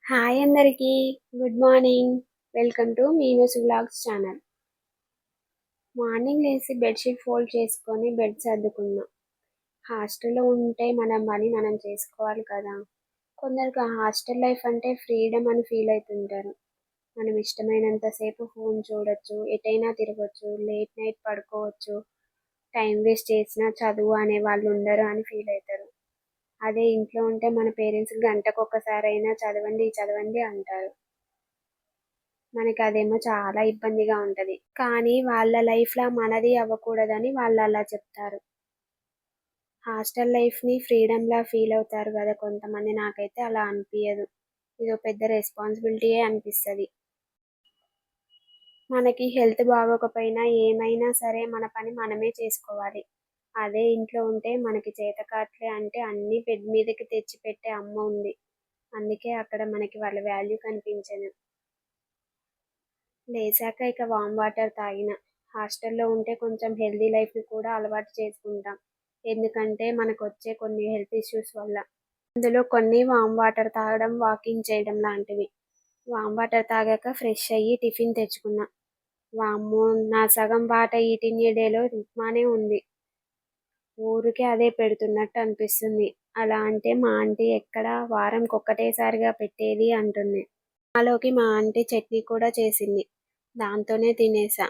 Hi అందరికీ. Good morning. Welcome to Meenu's vlogs channel. Morning లేసి bedsheet fold చేసుకొని bed సర్దుకున్నా. హాస్టల్‌లో ఉంటే మన పని మనం చేసుకోవాలి కదా! కొందరికి ఆ హాస్టల్ లైఫ్ అంటే ఫ్రీడమ్ అని ఫీల్ అయితుంటారు. మనం ఇష్టమైనంత సేపు ఫోన్ చూడొచ్చు, ఎటైనా తిరగొచ్చు, లేట్ నైట్ పడుకోవచ్చు, టైం వేస్ట్ చేసినా చదువు అనేవాళ్ళు ఉండరు అని ఫీల్ అయితారు. అదే ఇంట్లో ఉంటే మన పేరెంట్స్ గంటకొక్కసారైనా చదవండి, చదవండి అంటారు. మనకదేమో చాలా ఇబ్బందిగా ఉంటది. కానీ వాళ్ళ లైఫ్‌లా మనది అవ్వకూడదని వాళ్ళలా చెప్తారు. హాస్టల్ లైఫ్‌ని ఫ్రీడమ్‌లా ఫీల్ అవుతారు గదా కొంతమంది. నాకైతే అలా అనిపియదు. ఇదో పెద్ద రెస్పాన్సిబిలిటీయే అనిపిస్తది. మనకి హెల్త్ బాగోకపోయినా ఏమైనా సరే మన పని మనమే చేసుకోవాలి. అదే ఇంట్లో ఉంటే మనకి చేతకాట్లే అంటే అన్నీ బెడ్ మీదకి తెచ్చిపెట్టే అమ్మ ఉంది. అందుకే అక్కడ మనకి వాళ్ళ వాల్యూ కనిపించదు. లేచాక ఇక వామ్ వాటర్ తాగిన. హాస్టల్‌లో ఉంటే కొంచెం హెల్తీ లైఫ్‌ని కూడా అలవాటు చేసుకుంటాం. ఎందుకంటే మనకొచ్చే కొన్ని హెల్త్ ఇష్యూస్ వల్ల. అందులో కొన్ని వామ్ వాటర్ తాగడం, వాకింగ్ చేయడం లాంటివి. వామ్ వాటర్ తాగాక ఫ్రెష్ అయ్యి టిఫిన్ తెచ్చుకున్నా. వామ్మో! నా సగం పాట ఈట్ ఇన్ ఎ డేలో ఉప్మానే ఉంది. ఊరికే అదే పెడుతున్నట్టు అనిపిస్తుంది. అలా అంటే మా ఆంటీ ఎక్కడ వారంకొక్కటేసారిగా పెట్టేది అంటుంది. ఉప్మాలోకి మా ఆంటీ చట్నీ కూడా చేసింది. దాంతోనే తినేసా.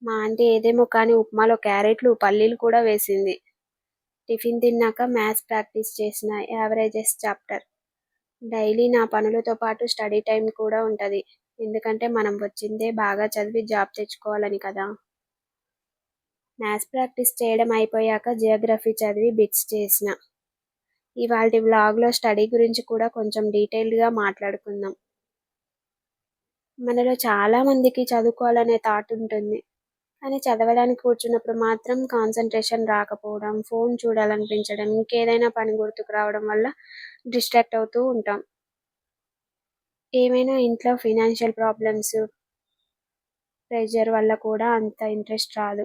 మా ఆంటీ ఏదేమో కానీ ఉప్మాలో క్యారెట్లు, పల్లీలు కూడా వేసింది. టిఫిన్ తిన్నాక మ్యాథ్స్ ప్రాక్టీస్ చేసిన. Averages chapter. డైలీ నా పనులతో పాటు స్టడీ టైం కూడా ఉంటది. ఎందుకంటే మనం వచ్చిందే బాగా చదివి జాబ్ తెచ్చుకోవాలని కదా! మ్యాథ్స్ ప్రాక్టీస్ చేయడం అయిపోయాక జియోగ్రఫీ చదివి బిట్స్ చేసిన. ఇవాల్టి వ్లాగ్‌లో స్టడీ గురించి కూడా కొంచెం డీటెయిల్డ్‌గా మాట్లాడుకుందాం. మనలో చాలా మందికి చదువుకోవాలనే థాట్ ఉంటుంది. కానీ చదవడానికి కూర్చున్నప్పుడు మాత్రం కాన్సంట్రేషన్ రాకపోవడం, ఫోన్ చూడాలనిపించడం, ఇంకేదైనా పని గుర్తుకు రావడం వల్ల డిస్ట్రాక్ట్ అవుతూ ఉంటాం. ఏమైనా ఇంట్లో ఫినాన్షియల్ ప్రాబ్లమ్స్, ప్రెషర్ వల్ల కూడా అంత ఇంట్రెస్ట్ రాదు.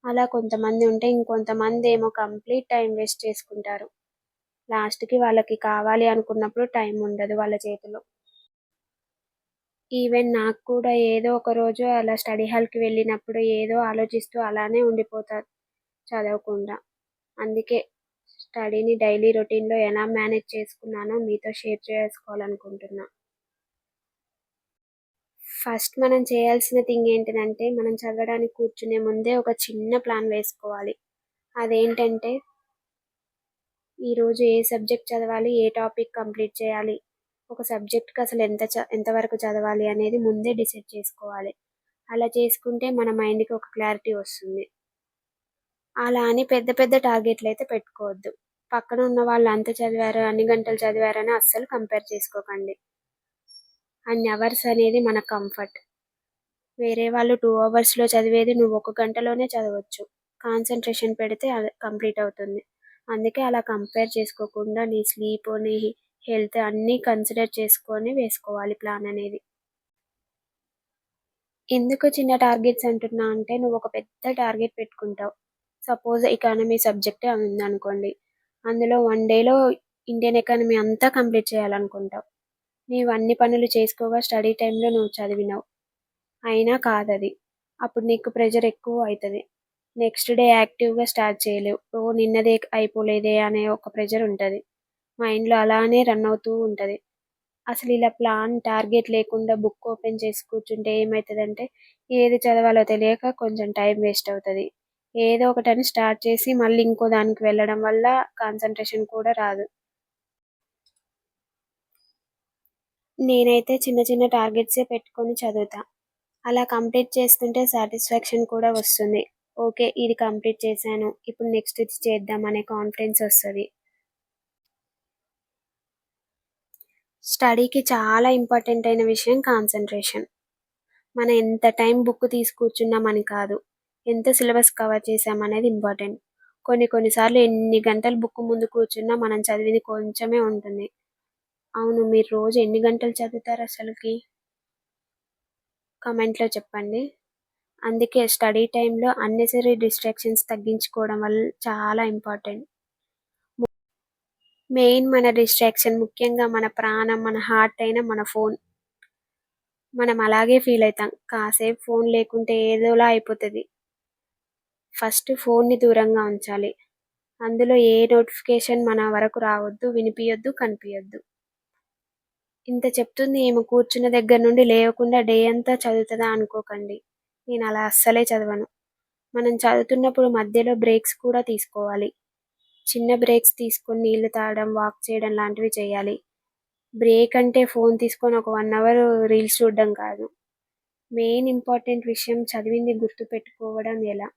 అలా కొంతమంది ఉంటే ఇంకొంతమందేమో కంప్లీట్ టైం వేస్ట్ చేసుకుంటారు. లాస్ట్‌కి వాళ్ళకి కావాలి అనుకున్నప్పుడు టైం ఉండదు వాళ్ళ చేతిలో. ఈవెన్ నాకు కూడా ఏదో ఒక రోజు అలా స్టడీ హాల్‌కి వెళ్ళినప్పుడు ఏదో ఆలోచిస్తూ అలానే ఉండిపోతా చదవకుండా. అందుకే స్టడీని డైలీ రొటీన్‌లో ఎలా మేనేజ్ చేసుకున్నానో మీతో షేర్ చేసుకోవాలనుకుంటున్నా. ఫస్ట్ మనం చేయాల్సిన థింగ్ ఏంటిదంటే, మనం చదవడానికి కూర్చునే ముందే ఒక చిన్న ప్లాన్ వేసుకోవాలి. అదేంటంటే, ఈరోజు ఏ సబ్జెక్ట్ చదవాలి, ఏ టాపిక్ కంప్లీట్ చేయాలి, ఒక సబ్జెక్ట్‌కి అసలు ఎంతవరకు చదవాలి అనేది ముందే డిసైడ్ చేసుకోవాలి. అలా చేసుకుంటే మన మైండ్‌కి ఒక క్లారిటీ వస్తుంది. అలా అని పెద్ద పెద్ద టార్గెట్‌లయితే పెట్టుకోవద్దు. పక్కన ఉన్న వాళ్ళు అంత చదివారు, అన్ని గంటలు చదివారని అస్సలు కంపేర్ చేసుకోకండి. అన్ని అవర్స్ అనేది మన కంఫర్ట్. వేరే వాళ్ళు 2 అవర్స్‌లో చదివేది నువ్వు ఒక గంటలోనే చదవచ్చు. కాన్సంట్రేషన్ పెడితే అది కంప్లీట్ అవుతుంది. అందుకే అలా కంపేర్ చేసుకోకుండా నీ స్లీప్, నీ హెల్త్ అన్నీ కన్సిడర్ చేసుకొని వేసుకోవాలి ప్లాన్ అనేది. ఎందుకు చిన్న టార్గెట్స్ అంటున్నా అంటే, నువ్వు ఒక పెద్ద టార్గెట్ పెట్టుకుంటావు. సపోజ్ ఎకానమీ సబ్జెక్టే ఉందనుకోండి. అందులో 1 డేలో ఇండియన్ ఎకానమీ అంతా కంప్లీట్ చేయాలనుకుంటావు. నీవు అన్ని పనులు చేసుకోగా స్టడీ టైమ్‌లో నువ్వు చదివినవు. అయినా కాదది. అప్పుడు నీకు ప్రెషర్ ఎక్కువ అయితది. నెక్స్ట్ డే యాక్టివ్‌గా స్టార్ట్ చేయలేవు. ఓహ్! నిన్నదే అయిపోలేదే అనే ఒక ప్రెషర్ ఉంటది. మైండ్‌లో అలానే రన్ అవుతూ ఉంటది. అసలు ఇలా ప్లాన్, టార్గెట్ లేకుండా బుక్ ఓపెన్ చేసి కూర్చుంటే ఏమైతదంటే, ఏది చదవాలో తెలియక కొంచెం టైం వేస్ట్ అవుతది. ఏదో ఒకటని స్టార్ట్ చేసి మళ్ళీ ఇంకో దానికి వెళ్ళడం వల్ల కాన్సంట్రేషన్ కూడా రాదు. నేనైతే చిన్న చిన్న టార్గెట్సే పెట్టుకొని చదువుతా. అలా కంప్లీట్ చేస్తుంటే సాటిస్ఫాక్షన్ కూడా వస్తుంది. ఓకే. ఇది కంప్లీట్ చేశాను. ఇప్పుడు నెక్స్ట్ ఇది చేద్దాం అనే కాన్ఫిడెన్స్ వస్తది. స్టడీకి చాలా ఇంపార్టెంట్ అయిన విషయం కాన్సంట్రేషన్. మనం ఎంత టైం బుక్ తీసి కూర్చున్నామని కాదు. ఎంత సిలబస్ కవర్ చేశామనేది ఇంపార్టెంట్. కొన్ని కొన్ని సార్లు ఎన్ని గంటలు బుక్ ముందు కూర్చున్నా మనం చదివింది కొంచెమే ఉంటుంది. అవును. మీరు రోజు ఎన్ని గంటలు చదువుతారు అసలకి? కామెంట్‌లో చెప్పండి. అందుకే స్టడీ టైమ్‌లో అన్నెసెసరీ డిస్ట్రాక్షన్స్ తగ్గించుకోవడం చాలా ఇంపార్టెంట్. మెయిన్ మన డిస్ట్రాక్షన్, ముఖ్యంగా మన ప్రాణం, మన హార్ట్ అయిన మన ఫోన్. మనం అలాగే ఫీల్ అవుతాం. కాసేపు ఫోన్ లేకుంటే ఏదోలా అయిపోతుంది. ఫస్ట్ ఫోన్ని దూరంగా ఉంచాలి. అందులో ఏ నోటిఫికేషన్ మన వరకు రావద్దు, వినిపియొద్దు, కనిపియొద్దు. ఇంత చెప్తుంది ఏమో కూర్చున్న దగ్గర నుండి లేవకుండా డే అంతా చదువుతుందా అనుకోకండి. నేను అలా అస్సలే చదవను. మనం చదువుతున్నప్పుడు మధ్యలో బ్రేక్స్ కూడా తీసుకోవాలి. చిన్న బ్రేక్స్ తీసుకొని నీళ్లు తాగడం, వాక్ చేయడం లాంటివి చేయాలి. బ్రేక్ అంటే ఫోన్ తీసుకొని ఒక 1 అవర్ రీల్స్ చూడడం కాదు. మెయిన్ ఇంపార్టెంట్ విషయం చదివింది గుర్తుపెట్టుకోవడం ఎలా.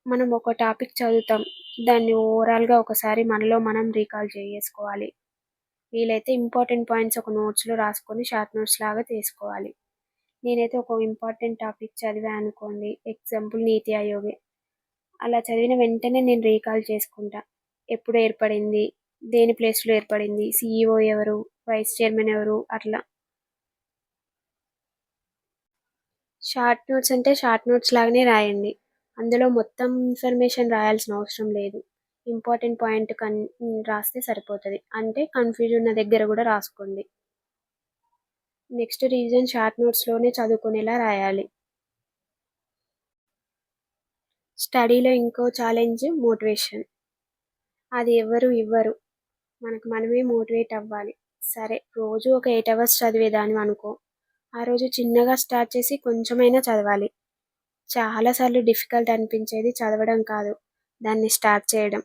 మనం ఒక టాపిక్ చదువుతాం. దాన్ని ఓవరాల్గా ఒకసారి మనలో మనం రీకాల్ చేసుకోవాలి. వీలైతే ఇంపార్టెంట్ పాయింట్స్ ఒక నోట్స్లో రాసుకొని షార్ట్ నోట్స్ లాగా తీసుకోవాలి. నేనైతే ఒక ఇంపార్టెంట్ టాపిక్ చదివా అనుకోండి, ఎగ్జాంపుల్ నీతి ఆయోగే, అలా చదివిన వెంటనే నేను రీకాల్ చేసుకుంటా. ఎప్పుడు ఏర్పడింది, దేని ప్లేస్లో ఏర్పడింది, CEO ఎవరు, వైస్ చైర్మన్ ఎవరు, అట్లా. షార్ట్ నోట్స్ అంటే షార్ట్ నోట్స్ లాగానే రాయండి. అందులో మొత్తం ఇన్ఫర్మేషన్ రాయాల్సిన అవసరం లేదు. ఇంపార్టెంట్ పాయింట్ రాస్తే సరిపోతుంది. అంటే కన్ఫ్యూజన్ ఉన్న దగ్గర కూడా రాసుకోండి. నెక్స్ట్ రీజన్ షార్ట్ నోట్స్లోనే చదువుకునేలా రాయాలి. స్టడీలో ఇంకో ఛాలెంజ్ మోటివేషన్. అది ఎవరు ఇవ్వరు, మనకు మనమే మోటివేట్ అవ్వాలి. సరే, రోజు ఒక 8 అవర్స్ చదివేదాన్ని అనుకో. ఆ రోజు చిన్నగా స్టార్ట్ చేసి కొంచెమైనా చదవాలి. చాలాసార్లు డిఫికల్ట్ అనిపించేది చదవడం కాదు, దాన్ని స్టార్ట్ చేయడం.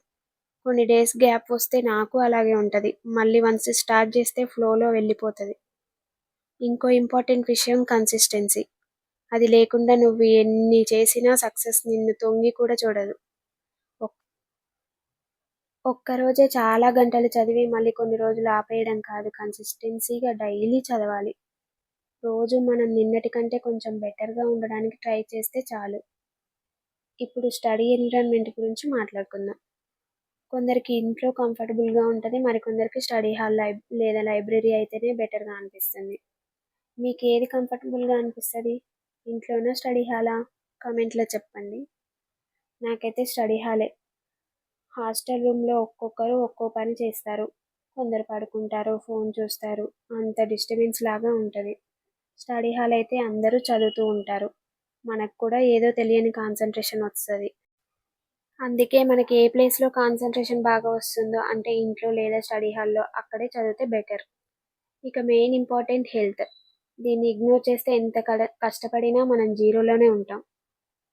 కొన్ని డేస్ గ్యాప్ వస్తే నాకు అలాగే ఉంటుంది. మళ్ళీ వన్స్ స్టార్ట్ చేస్తే ఫ్లోలో వెళ్ళిపోతుంది. ఇంకో ఇంపార్టెంట్ విషయం కన్సిస్టెన్సీ. అది లేకుండా నువ్వు ఎన్ని చేసినా సక్సెస్ నిన్ను తొంగి కూడా చూడదు. ఒక్కరోజే చాలా గంటలు చదివి మళ్ళీ కొన్ని రోజులు ఆపేయడం కాదు, కన్సిస్టెన్సీగా డైలీ చదవాలి. రోజు మనం నిన్నటి కంటే కొంచెం బెటర్గా ఉండడానికి ట్రై చేస్తే చాలు. ఇప్పుడు స్టడీ ఎన్విరాన్మెంట్ గురించి మాట్లాడుకుందాం. కొందరికి ఇంట్లో కంఫర్టబుల్గా ఉంటుంది, మరికొందరికి స్టడీ హాల్ లేదా లైబ్రరీ అయితేనే బెటర్గా అనిపిస్తుంది. మీకు ఏది కంఫర్టబుల్గా అనిపిస్తుంది? ఇంట్లోనా, స్టడీ హాలా? కామెంట్లో చెప్పండి. నాకైతే స్టడీ హాలే. హాస్టల్ రూమ్లో ఒక్కొక్కరు ఒక్కో పని చేస్తారు. కొందరు పడుకుంటారు, ఫోన్ చూస్తారు, అంత డిస్టర్బెన్స్ లాగా ఉంటుంది. స్టడీ హాల్ అయితే అందరూ చదువుతూ ఉంటారు, మనకు కూడా ఏదో తెలియని కాన్సన్ట్రేషన్ వస్తుంది. అందుకే మనకి ఏ ప్లేస్లో కాన్సన్ట్రేషన్ బాగా వస్తుందో అంటే ఇంట్లో లేదా స్టడీ హాల్లో, అక్కడే చదివితే బెటర్. ఇక మెయిన్ ఇంపార్టెంట్ హెల్త్. దీన్ని ఇగ్నోర్ చేస్తే ఎంత కష్టపడినా మనం జీరోలోనే ఉంటాం.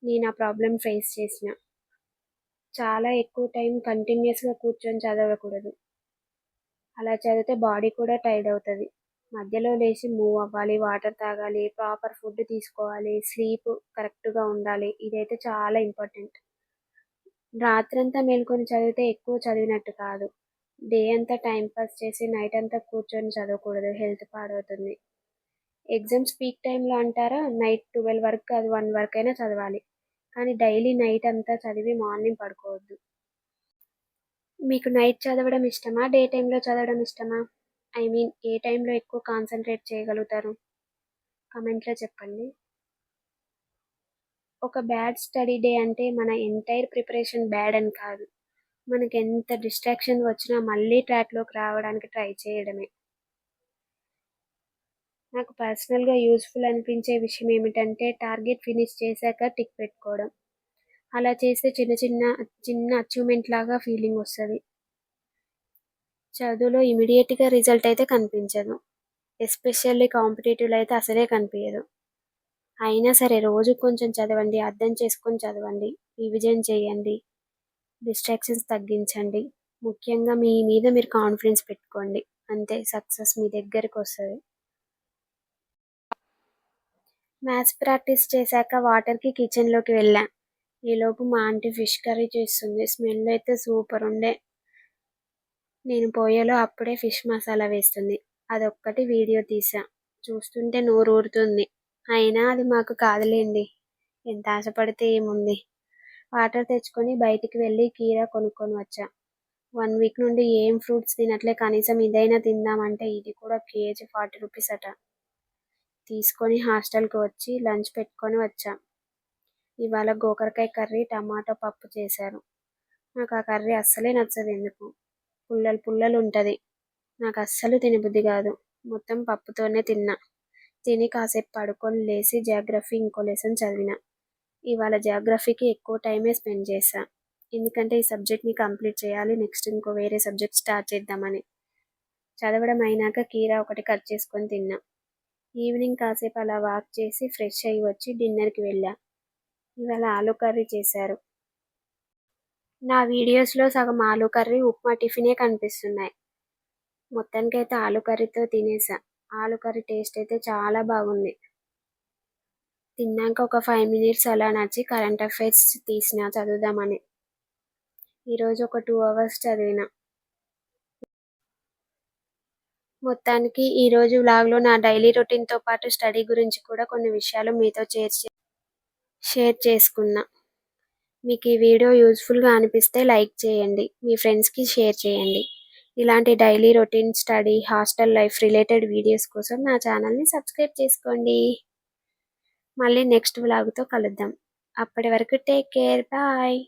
నేను ఆ ప్రాబ్లం ఫేస్ చేసిన. చాలా ఎక్కువ టైం కంటిన్యూస్గా కూర్చొని చదవకూడదు. అలా చదివితే బాడీ కూడా టైర్డ్ అవుతుంది. మధ్యలో లేచి మూవ్ అవ్వాలి, వాటర్ తాగాలి, ప్రాపర్ ఫుడ్ తీసుకోవాలి, స్లీప్ కరెక్ట్గా ఉండాలి. ఇదైతే చాలా ఇంపార్టెంట్. రాత్రంతా మేల్కొని చదివితే ఎక్కువ చదివినట్టు కాదు. డే అంతా టైం పాస్ చేసి నైట్ అంతా కూర్చొని చదవకూడదు, హెల్త్ పాడవుతుంది. ఎగ్జామ్స్ పీక్ టైంలో అంటారా, నైట్ 12 వరకు కాదు, 1 వరకు అయినా చదవాలి. కానీ డైలీ నైట్ అంతా చదివి మార్నింగ్ పడుకోవద్దు. మీకు నైట్ చదవడం ఇష్టమా, డే టైంలో చదవడం ఇష్టమా? ఐ మీన్ ఏ టైంలో ఎక్కువ కాన్సన్ట్రేట్ చేయగలుగుతారు? కమెంట్లో చెప్పండి. ఒక బ్యాడ్ స్టడీ డే అంటే మన ఎంటైర్ ప్రిపరేషన్ బ్యాడ్ అని కాదు, మనకి ఎంత డిస్ట్రాక్షన్ వచ్చినా మళ్ళీ ట్రాక్లోకి రావడానికి ట్రై చేయడమే. నాకు పర్సనల్గా యూస్ఫుల్ అనిపించే విషయం ఏమిటంటే టార్గెట్ ఫినిష్ చేశాక టిక్ పెట్టుకోవడం. అలా చేస్తే చిన్న అచీవ్మెంట్ లాగా ఫీలింగ్ వస్తుంది. చదువులో ఇమీడియట్గా రిజల్ట్ అయితే కనిపించదు, ఎస్పెషల్లీ కాంపిటేటివ్లో అయితే అసలే కనిపించదు. అయినా సరే రోజు కొంచెం చదవండి, అర్థం చేసుకొని చదవండి, రివిజన్ చేయండి, డిస్ట్రాక్షన్స్ తగ్గించండి. ముఖ్యంగా మీ మీద మీరు కాన్ఫిడెన్స్ పెట్టుకోండి. అంతే, సక్సెస్ మీ దగ్గరికి వస్తుంది. మ్యాథ్స్ ప్రాక్టీస్ చేశాక వాటర్కి కిచెన్లోకి వెళ్ళా. ఈలోపు మా ఆంటీ ఫిష్ కర్రీ చేస్తుంది. స్మెల్ అయితే సూపర్ ఉండే. నేను పోయేలో అప్పుడే ఫిష్ మసాలా వేస్తుంది. అదొక్కటి వీడియో తీసా. చూస్తుంటే నోరు ఊరుతుంది. అయినా అది మాకు కాదులేండి, ఎంత ఆశపడితే ఏముంది. వాటర్ తెచ్చుకొని బయటికి వెళ్ళి కీరా కొనుక్కొని వచ్చా. 1 వీక్ నుండి ఏం ఫ్రూట్స్ తినట్లే, కనీసం ఇదైనా తిందామంటే ఇది కూడా కేజీ 40 రూపీస్ అట. తీసుకొని హాస్టల్కి వచ్చి లంచ్ పెట్టుకొని వచ్చా. ఇవాళ గోకరకాయ కర్రీ, టమాటో పప్పు చేశారు. నాకు ఆ కర్రీ అస్సలే నచ్చదు ఎందుకు. పుల్లలు పుల్లలు ఉంటుంది. నాకు అస్సలు తినబుద్ధి కాదు. మొత్తం పప్పుతోనే తిన్నా. తిని కాసేపు పడుకొని లేచి జాగ్రఫీ ఇంకో లెసన్ చదివిన. ఇవాళ జాగ్రఫీకి ఎక్కువ టైమే స్పెండ్ చేశా. ఎందుకంటే ఈ సబ్జెక్ట్ని కంప్లీట్ చేయాలి. నెక్స్ట్ ఇంకో వేరే సబ్జెక్ట్ స్టార్ట్ చేద్దామని. చదవడం అయినాక కీరా ఒకటి కట్ చేసుకొని తిన్నా. ఈవినింగ్ కాసేపు అలా వాక్ చేసి ఫ్రెష్ అయ్యి వచ్చి డిన్నర్కి వెళ్ళా. ఇవాళ ఆలూ కర్రీ చేశారు. నా వీడియోస్లో సగం ఆలూ కర్రీ, ఉప్మా టిఫినే కనిపిస్తున్నాయి. మొత్తానికైతే ఆలూ కర్రీతో తినేసా. ఆలూ కర్రీ టేస్ట్ అయితే చాలా బాగుంది. తిన్నాక ఒక 5 మినిట్స్ అలా నడిచి కరెంట్ అఫైర్స్ తీసిన చదువుదామని. ఈరోజు ఒక 2 అవర్స్ చదివిన. మొత్తానికి ఈరోజు వ్లాగ్లో నా డైలీ రొటీన్తో పాటు స్టడీ గురించి కూడా కొన్ని విషయాలు మీతో షేర్ చేసుకున్నా. మీకు ఈ వీడియో యూజ్ఫుల్గా అనిపిస్తే లైక్ చేయండి, మీ ఫ్రెండ్స్కి షేర్ చేయండి. ఇలాంటి daily routine, study, hostel life related videos కోసం నా ఛానల్ని సబ్స్క్రైబ్ చేసుకోండి. మళ్ళీ నెక్స్ట్ వ్లాగ్తో కలుద్దాం. అప్పటి వరకు టేక్ కేర్, బాయ్.